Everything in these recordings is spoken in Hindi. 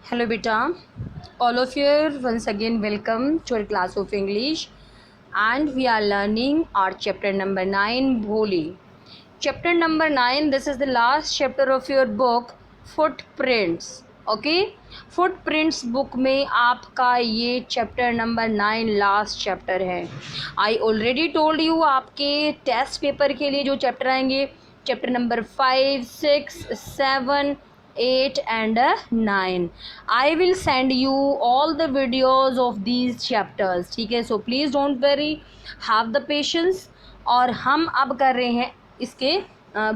Hello beta, all of you once again welcome to our class of English, and we are learning our chapter number 9 Bholi. Chapter number 9, this is the last chapter of your book Footprints. Okay, Footprints book में आपका ये chapter number 9 लास्ट चैप्टर है. I already told you आपके टेस्ट पेपर के लिए जो चैप्टर आएंगे chapter number 5, 6, 7, 8 and 9. I will send you all the videos of these chapters. ठीक है, so please don't worry, have the patience. और हम अब कर रहे हैं इसके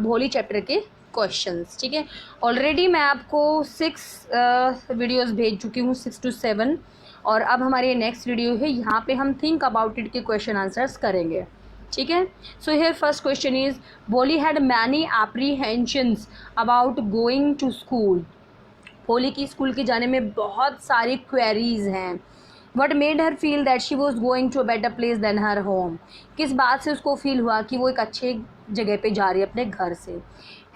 भोली चैप्टर के क्वेश्चंस. ठीक है, ऑलरेडी मैं आपको 6 वीडियोस भेज चुकी हूँ, 6 to 7, और अब हमारी नेक्स्ट वीडियो है, यहाँ पे हम थिंक अबाउट इट के क्वेश्चन आंसर्स करेंगे. ठीक है, so here first question is Bholi had many apprehensions about going to school. Bholi की स्कूल के जाने में बहुत सारी क्वेरीज हैं. What made her feel that she was going to a better place than her home. किस बात से उसको फील हुआ कि वो एक अच्छे जगह पे जा रही है अपने घर से.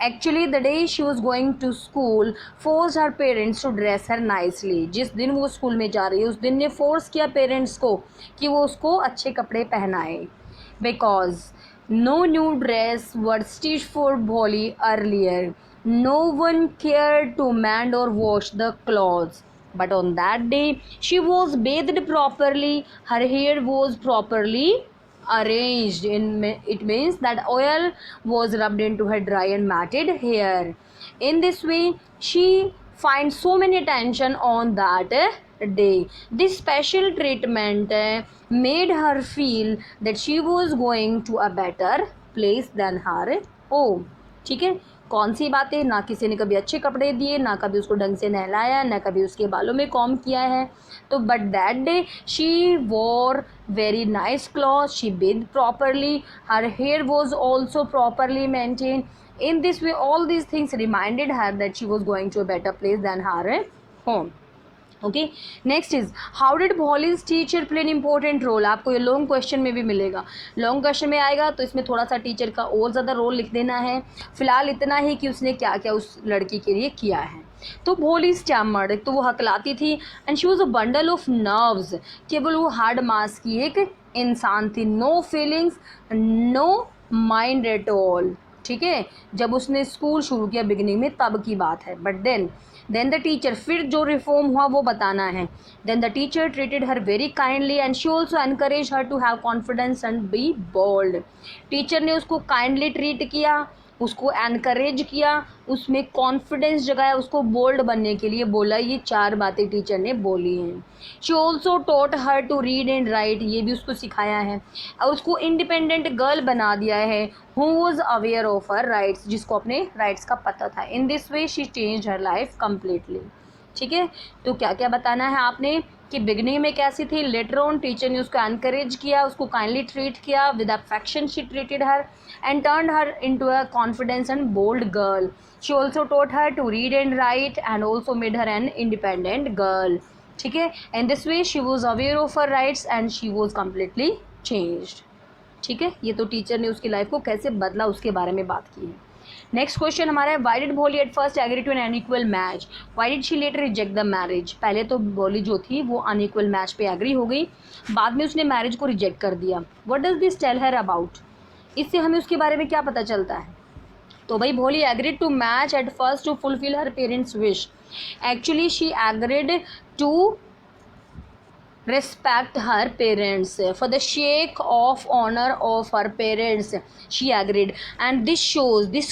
Actually the day she was going to school force her parents to dress her nicely. जिस दिन वो स्कूल में जा रही है उस दिन ने फोर्स किया पेरेंट्स को कि वो उसको अच्छे कपड़े पहनाए. Because no new dress was stitched for Bholi earlier. No one cared to mend or wash the clothes. But on that day, she was bathed properly. Her hair was properly arranged. It means that oil was rubbed into her dry and matted hair. In this way, she finds so many attention on that day. This special treatment made her feel that she was going to a better place than her home. ठीक है, कौन सी बातें, ना किसी ने कभी अच्छे कपड़े दिए, ना कभी उसको ढंग से नहलाया, ना कभी उसके बालों में कॉम किया है. तो but that day she wore very nice cloth, she bathe properly, her hair was also properly maintain. In this way, all these things reminded her that she was going to a better place than her home. Okay, next is how did Bholi's teacher play an important role. आपको ये लॉन्ग क्वेश्चन में भी मिलेगा. लॉन्ग क्वेश्चन में आएगा तो इसमें थोड़ा सा टीचर का और ज़्यादा रोल लिख देना है. फिलहाल इतना ही कि उसने क्या क्या उस लड़की के लिए किया है. तो भोली स्टैमर्ड, तो वो हकलाती थी. And she was a bundle of nerves. केवल वो हार्ड मास की एक इंसान थी. No feelings, no mind at all. ठीक है, जब उसने स्कूल शुरू किया बिगिनिंग में तब की बात है. बट देन द टीचर, फिर जो रिफॉर्म हुआ वो बताना है. Then the teacher treated her very kindly and she also encourage her to have confidence and be bold. Teacher ने उसको काइंडली ट्रीट किया, उसको एनकरेज किया, उसमें कॉन्फिडेंस जगाया, उसको बोल्ड बनने के लिए बोला. ये 4 बातें टीचर ने बोली हैं. She also taught her to read and write, ये भी उसको सिखाया है. और उसको इंडिपेंडेंट गर्ल बना दिया है who was aware of her rights, जिसको अपने राइट्स का पता था. In this way she change her life completely. ठीक है, तो क्या क्या बताना है आपने कि बिगनिंग में कैसी थी, लेटर ऑन टीचर ने उसको एनकरेज किया, उसको काइंडली ट्रीट किया, with affection she treated her and turn her into a confidence and bold girl. She also taught her to read and write and also made her an independent girl. ठीक है, and this way she was aware of her rights and she was completely changed. ठीक है, ये तो टीचर ने उसकी लाइफ को कैसे बदला उसके बारे में बात की है. नेक्स्ट क्वेश्चन हमारा है why did Bholi at first agree to an unequal match, why did she later reject the marriage. पहले तो भोली जो थी वो अनइक्वल मैच पे एग्री हो गई, बाद में उसने मैरिज को रिजेक्ट कर दिया. What does this tell her about, इससे हमें उसके बारे में क्या पता चलता है. तो भाई Bholi agreed to match at first to fulfil her parents wish. Actually she agreed to respect her parents for the sake of honor of her parents. She agreed and this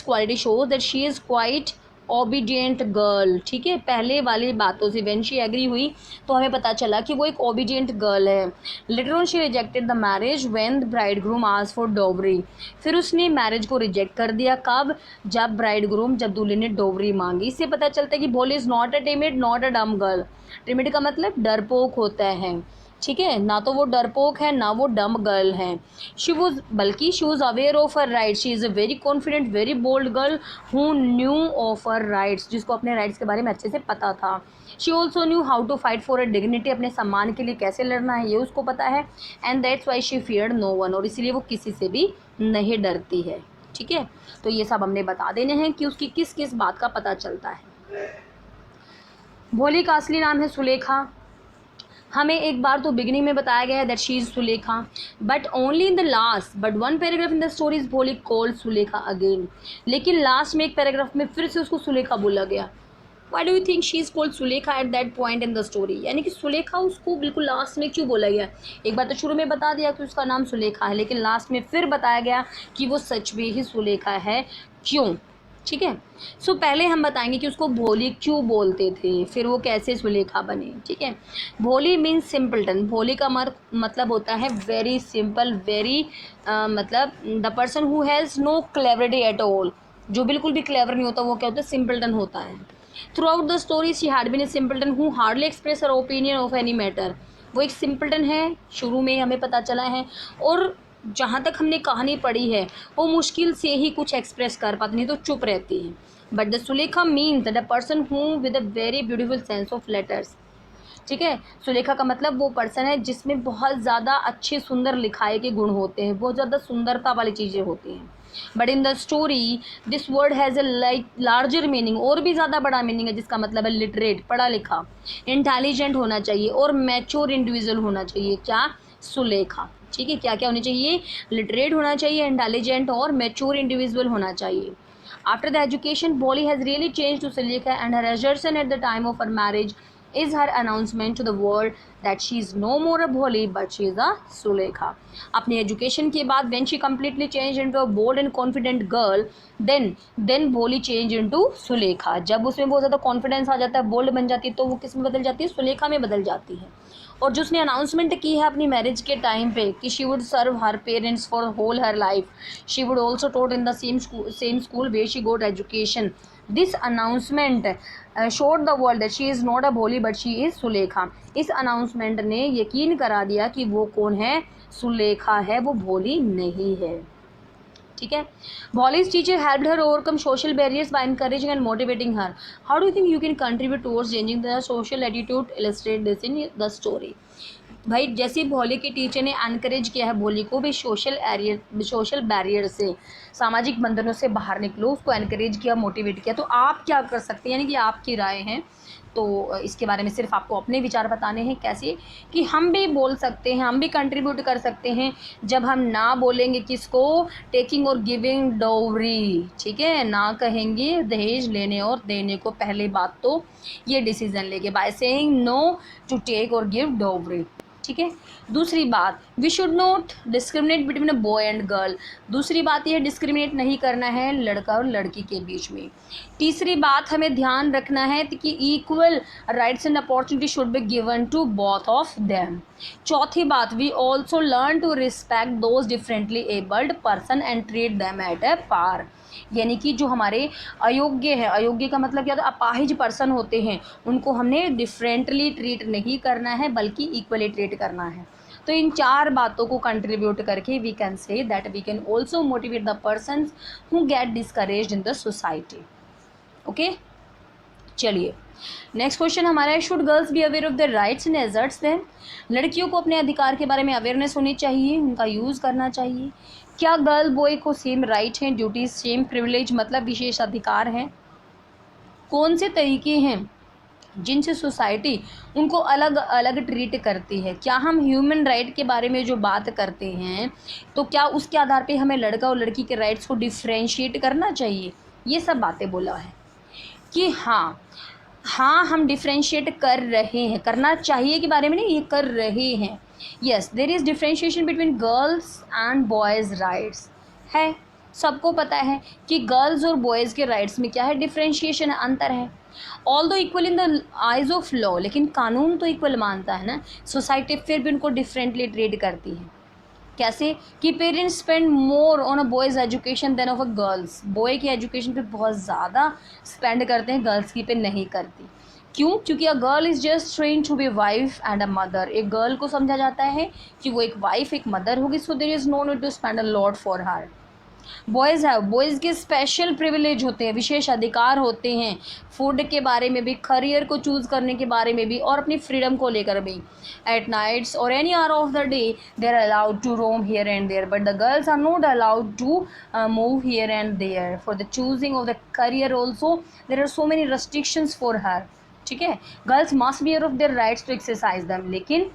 quality shows that she is quite obedient girl. ठीक है, पहले वाली बातों से when she agree हुई तो हमें पता चला कि वो एक obedient girl है. later on she rejected the marriage when the bridegroom asked for dowry. फिर उसने मैरिज को रिजेक्ट कर दिया. कब, जब bridegroom, जब दूल्हे ने डोवरी मांगी. इससे पता चलता है कि भोली is not a timid, not a डम गर्ल. टिमिड का मतलब डरपोक होता है. ठीक है, ना तो वो डरपोक है ना वो डम गर्ल है. She was aware of her rights. She is a very confident very bold girl who knew of her rights, जिसको अपने राइट्स के बारे में अच्छे से पता था. She also knew how to fight for a dignity, अपने सम्मान के लिए कैसे लड़ना है ये उसको पता है. And that's why she feared no one, और इसीलिए वो किसी से भी नहीं डरती है. ठीक है, तो ये सब हमने बता देने हैं कि उसकी किस किस बात का पता चलता है. भोली का असली नाम है सुलेखा। हमें एक बार तो बिगिनिंग में बताया गया है that she is Sulekha, but only in the last, but one paragraph in the story is भोली कॉल्ड सुलेखा अगेन। लेकिन लास्ट में एक पैराग्राफ में फिर से उसको सुलेखा बोला गया। Why do you think she is called Sulekha at that point in the story? यानी कि सुलेखा उसको बिल्कुल लास्ट में क्यों बोला गया? एक बार तो शुरू में बता दिया कि उसका नाम सुलेखा है, लेकिन लास्ट में फिर बताया गया कि वो सच में ही सुलेखा है। क्यों? ठीक है। सो पहले हम बताएंगे कि उसको भोली क्यों बोलते थे, फिर वो कैसे सुलेखा बने। ठीक है। भोली मीन्स सिंपलटन। भोली का मतलब होता है वेरी सिंपल, वेरी मतलब the person who has no cleverity at all. जो बिल्कुल भी क्लेवर नहीं होता वो क्या होता है? सिंपलटन होता है। Throughout the story she had been a simpleton who hardly express her opinion of any matter. वो एक सिंपलटन है, शुरू में हमें पता चला है, और जहाँ तक हमने कहानी पढ़ी है वो मुश्किल से ही कुछ एक्सप्रेस कर पाती, नहीं तो चुप रहती है। But the Sulekha means that a person who with a very beautiful sense of letters. ठीक है। सुलेखा का मतलब वो पर्सन है जिसमें बहुत ज़्यादा अच्छे सुंदर लिखाई के गुण होते हैं, बहुत ज़्यादा सुंदरता वाली चीज़ें होती हैं। But in the story this word has a larger meaning, और भी ज़्यादा बड़ा मीनिंग है, जिसका मतलब है लिटरेट, पढ़ा लिखा, इंटेलिजेंट होना चाहिए और मैच्योर इंडिविजुअल होना चाहिए। क्या? सुलेखा। ठीक है। क्या क्या होनी चाहिए? लिटरेट होना चाहिए, इंटेलिजेंट और मैच्योर इंडिविजुअल होना चाहिए। After the education, Bolly has really changed to Sulekha, and her assertion at the time of her marriage is her announcement to the world that she is no more a Bholi but she is a Sulekha. अपनी एजुकेशन के बाद when she completely changed into a bold and confident girl, then Bholi changed into Sulekha. जब उसमें बहुत ज़्यादा कॉन्फिडेंस आ जाता है, बोल्ड बन जाती है, तो वो किस में बदल जाती है? सुलेखा में बदल जाती है। और जो उसने अनाउंसमेंट की है अपनी मैरिज के टाइम पे कि she would serve her parents for whole her life, she would also taught in the same school way she got education, this announcement showed the world that she is not a Bholi but she is Sulekha. इस अनाउंसमेंट ने यकीन करा दिया कि वो कौन है? सुलेखा है, वो भोली नहीं है। ठीक है। Bolly's teacher helped her overcome social barriers by encouraging and motivating her. How do you think you can contribute towards changing the social attitude? Illustrate this in the story. भाई जैसे भोली के टीचर ने एनकरेज किया है भोली को भी सोशल बैरियर से, सामाजिक बंधनों से बाहर निकलो, उसको एनकरेज किया, मोटिवेट किया, तो आप क्या कर सकते हैं? यानी कि आपकी राय है, तो इसके बारे में सिर्फ आपको अपने विचार बताने हैं। कैसे? कि हम भी बोल सकते हैं, हम भी कंट्रीब्यूट कर सकते हैं जब हम ना बोलेंगे किसको? टेकिंग और गिविंग डोवरी। ठीक है। ना कहेंगे दहेज लेने और देने को। पहली बात तो ये डिसीजन लेके by saying no to take और गिव डोवरी। ठीक है। दूसरी बात, we should not discriminate between a boy and girl. दूसरी बात यह डिस्क्रिमिनेट नहीं करना है लड़का और लड़की के बीच में। तीसरी बात, हमें ध्यान रखना है कि equal rights and opportunity should be given to both of them. चौथी बात, we also learn to respect those differently abled person and treat them at a par. यानी कि जो हमारे अयोग्य है, अयोग्य का मतलब क्या होता है? अपाहिज पर्सन होते हैं, उनको हमने डिफरेंटली ट्रीट नहीं करना है बल्कि इक्वली ट्रीट करना है। तो इन चार बातों को कंट्रीब्यूट करके we can say that we can also motivate the persons who get discouraged in the society. Okay, चलिए नेक्स्ट क्वेश्चन हमारा है, should girls be aware of the rights and asserts then? लड़कियों को अपने अधिकार के बारे में अवेयरनेस होनी चाहिए, उनका यूज़ करना चाहिए। क्या गर्ल बॉय को सेम राइट हैं, ड्यूटीज, सेम प्रिविलेज मतलब विशेष अधिकार हैं? कौन से तरीके हैं जिनसे सोसाइटी उनको अलग अलग ट्रीट करती है? क्या हम ह्यूमन राइट के बारे में जो बात करते हैं तो क्या उसके आधार पे हमें लड़का और लड़की के राइट्स को डिफ्रेंशिएट करना चाहिए? ये सब बातें बोला है कि हाँ हम डिफ्रेंशिएट कर रहे हैं, करना चाहिए के बारे में नहीं, ये कर रहे हैं। Yes, there is differentiation between girls and boys rights है, सबको पता है कि गर्ल्स और बॉयज़ के राइट्स में क्या है? डिफ्रेंशिएशन, अंतर है। ऑल दो equal in the eyes of law, लेकिन कानून तो इक्वल मानता है ना, सोसाइटी फिर भी उनको डिफरेंटली ट्रीट करती है। कैसे? कि parents spend more on a boys education than of a girls. Boy की एजुकेशन पे बहुत ज़्यादा स्पेंड करते हैं, गर्ल्स की पे नहीं करती। क्यों? क्योंकि a girl is just train to be wife and a mother. एक गर्ल को समझा जाता है कि वो एक वाइफ, एक मदर होगी, so there is no need to spend a lot for her. Boys के स्पेशल प्रिविलेज होते हैं, विशेष अधिकार होते हैं, फूड के बारे में भी, करियर को चूज़ करने के बारे में भी, और अपनी फ्रीडम को लेकर भी। एट नाइट्स और any hour of the day they are allowed to roam here and there, but the girls are not allowed to move here and there. For the choosing of the career also there are so many restrictions for her. ठीक है। Girls must be aware of their rights to exercise them, लेकिन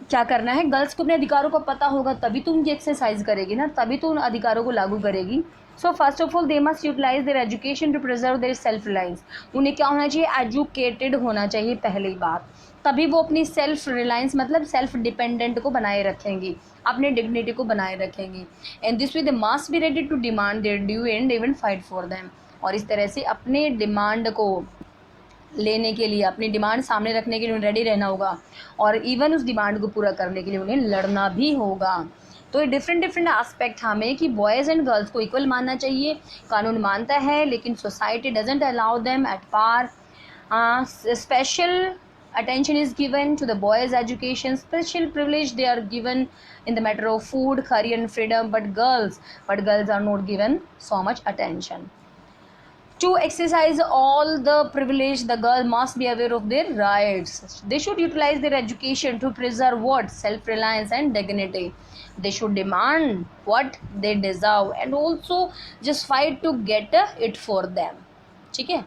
क्या करना है, गर्ल्स को अपने अधिकारों का पता होगा तभी तो उनकी एक्सरसाइज करेगी ना, तभी तो उन अधिकारों को लागू करेगी। So first of all they must utilize their education to preserve their self reliance. उन्हें क्या होना चाहिए, एजुकेटेड होना चाहिए पहली बात, तभी वो अपनी सेल्फ रिलायंस मतलब सेल्फ डिपेंडेंट को बनाए रखेंगी, अपने डिग्निटी को बनाए रखेंगी। And this way they must be ready to demand their due and even fight for them. और इस तरह से अपने डिमांड को लेने के लिए, अपनी डिमांड सामने रखने के लिए उन्हें रेडी रहना होगा, और इवन उस डिमांड को पूरा करने के लिए उन्हें लड़ना भी होगा। तो ये डिफरेंट डिफरेंट एस्पेक्ट हमें कि बॉयज़ एंड गर्ल्स को इक्वल मानना चाहिए, कानून मानता है, लेकिन society doesn't allow them at par. Special attention is given to the boys education, special privilege they are given in the matter of food, career and freedom, but girls are not given so much attention. To exercise all the privilege, the girl must be aware of their rights. They should utilize their education to preserve what, self-reliance and dignity. They should demand what they deserve and also just fight to get it for them. ठीक है।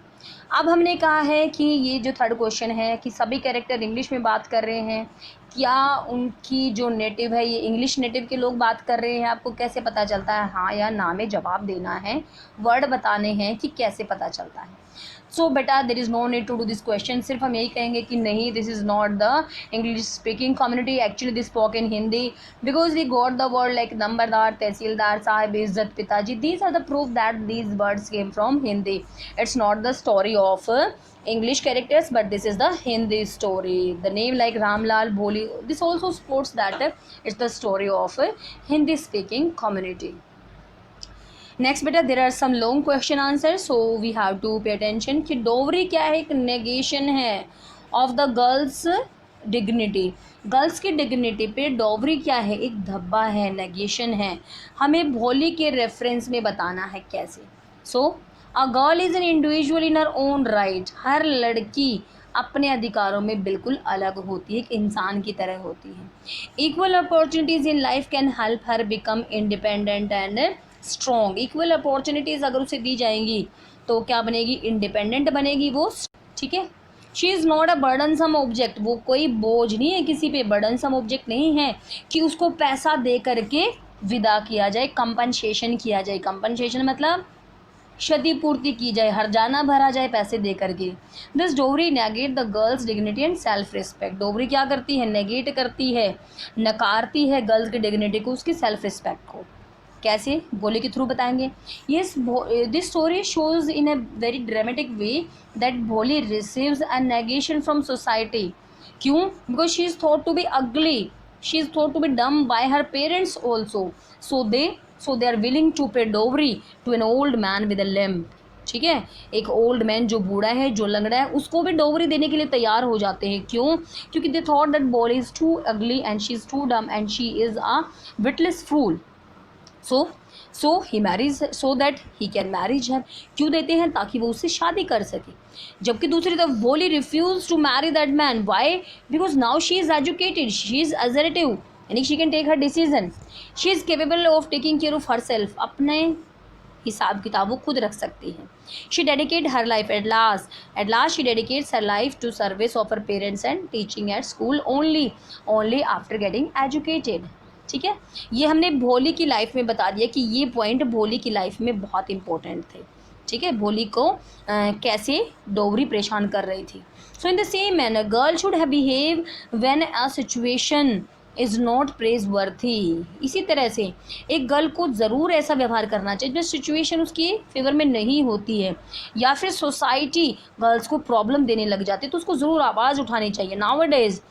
अब हमने कहा है कि ये जो थर्ड क्वेश्चन है कि सभी कैरेक्टर इंग्लिश में बात कर रहे हैं, क्या उनकी जो नेटिव है ये इंग्लिश नेटिव के लोग बात कर रहे हैं, आपको कैसे पता चलता है, हाँ या ना में जवाब देना है, वर्ड बताने हैं कि कैसे पता चलता है। सो बेटा there is no need to do this question, सिर्फ हम यही कहेंगे कि नहीं, this is not the English speaking community, actually this spoke in Hindi, because we got the word like nambardar, tehsildar, sahib, izzat, pitaji, these are the proof that these words came from Hindi. It's not the story of English characters, but this is the Hindi story. The name like Ramlal, Bholi, this also supports that it's the story of a Hindi speaking community. Next बेटा there are some long question answer, so we have to pay attention कि डोवरी क्या है, एक नेगेशन है of the girls dignity. Girls की डिग्निटी पे डोवरी क्या है, एक धब्बा है, नेगेशन है, हमें भोली के रेफरेंस में बताना है कैसे। So a girl is an individual in her own right, हर लड़की अपने अधिकारों में बिल्कुल अलग होती है, एक इंसान की तरह होती है। Equal opportunities in life can help her become independent and strong. Equal opportunities अगर उसे दी जाएंगी तो क्या बनेगी, इंडिपेंडेंट बनेगी वो, ठीक है। She is not a burdensome object, वो कोई बोझ नहीं है किसी पे, बर्डनसम ऑब्जेक्ट नहीं है कि उसको पैसा दे करके विदा किया जाए, कंपनसेशन किया जाए। कंपनसेशन मतलब क्षतिपूर्ति की जाए, हर जाना भरा जाए पैसे दे करके। This dowry negate the girls dignity and self respect. Dowry क्या करती है, नेगेट करती है, नकारती है गर्ल्स की डिग्निटी को, उसकी सेल्फ रिस्पेक्ट को। कैसे, भोली के थ्रू बताएंगे। Yes, this story shows in a very dramatic way that Bholi receives a negation from society. क्यों, because she is thought to be ugly, she is thought to be dumb by her parents also, so they are willing to pay dowry to an old man with a lamp. ठीक है, एक ओल्ड मैन जो बूढ़ा है, जो लंगड़ा है, उसको भी डोवरी देने के लिए तैयार हो जाते हैं। क्यों, क्योंकि they thought that Bholi is too ugly and she is too dumb and she is a witless fool. So he marries so that he can marriage her. क्यों देते हैं, ताकि वो उससे शादी कर सके। जबकि दूसरी तरफ Bholi refuse to marry that man, why, because now she is educated, she is assertive, यानी she can take her decision, she is capable of taking care of her self, अपने हिसाब किताब वो खुद रख सकती है। She dedicate her life at last she dedicates her life to service of her parents and teaching at school only after getting educated. ठीक है, ये हमने भोली की लाइफ में बता दिया कि ये पॉइंट भोली की लाइफ में बहुत इंपॉर्टेंट थे। ठीक है, भोली को कैसे डोवरी परेशान कर रही थी। So in the same manner girl should have behave when a situation is not praiseworthy. इसी तरह से एक गर्ल को ज़रूर ऐसा व्यवहार करना चाहिए जब सिचुएशन उसकी फेवर में नहीं होती है, या फिर सोसाइटी गर्ल्स को प्रॉब्लम देने लग जाती है, तो उसको ज़रूर आवाज़ उठानी चाहिए। नाउअडेज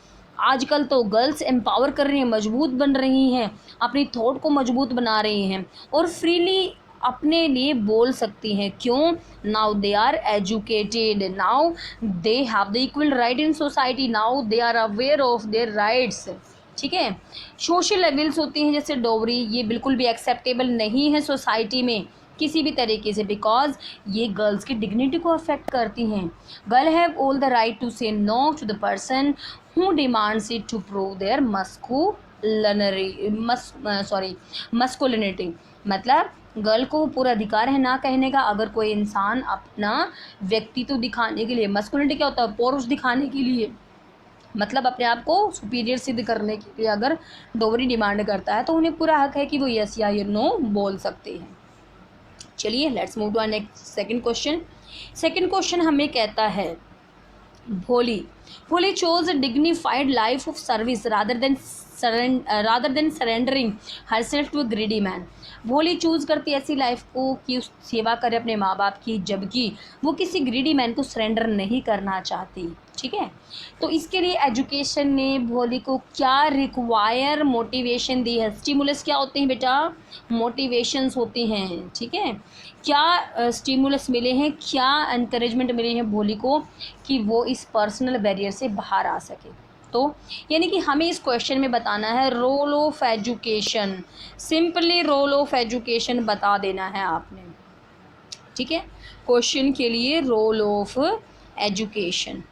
आजकल तो गर्ल्स एम्पावर कर रही हैं, मजबूत बन रही हैं, अपनी थॉट को मजबूत बना रही हैं और फ्रीली अपने लिए बोल सकती हैं। क्यों, now they are educated, now they have the equal right in society, now they are aware of their rights. ठीक है, सोशल लेवल्स होती हैं जैसे डोवरी, ये बिल्कुल भी एक्सेप्टेबल नहीं है सोसाइटी में किसी भी तरीके से, बिकॉज ये गर्ल्स की डिग्निटी को अफेक्ट करती हैं। Girl have all the right to say no to the person who demands it to prove their masculinity. मतलब गर्ल को पूरा अधिकार है ना कहने का। अगर कोई इंसान अपना व्यक्तित्व दिखाने के लिए, मस्कुलिनिटी क्या होता है, पौरुष दिखाने के लिए, मतलब अपने आप को सुपीरियर सिद्ध करने के लिए अगर डोवरी डिमांड करता है तो उन्हें पूरा हक है कि वो यस या नो बोल सकते हैं। चलिए let's move to our next second question. Second question हमें कहता है भोली chose a dignified life of service rather than surrendering herself to a greedy man। भोली चूज करती ऐसी लाइफ को कि उस सेवा करे अपने माँ बाप की, जबकि वो किसी ग्रीडी मैन को सरेंडर नहीं करना चाहती। ठीक है, तो इसके लिए एजुकेशन ने भोली को क्या रिक्वायर मोटिवेशन दी है। स्टिमुलस क्या होते हैं बेटा, मोटिवेशंस होती हैं। ठीक है, क्या स्टिमुलस मिले हैं, क्या एनकरेजमेंट मिले हैं भोली को कि वो इस पर्सनल बैरियर से बाहर आ सके। तो यानी कि हमें इस क्वेश्चन में बताना है role of education, simply role of education बता देना है आपने। ठीक है, क्वेश्चन के लिए रोल ऑफ एजुकेशन।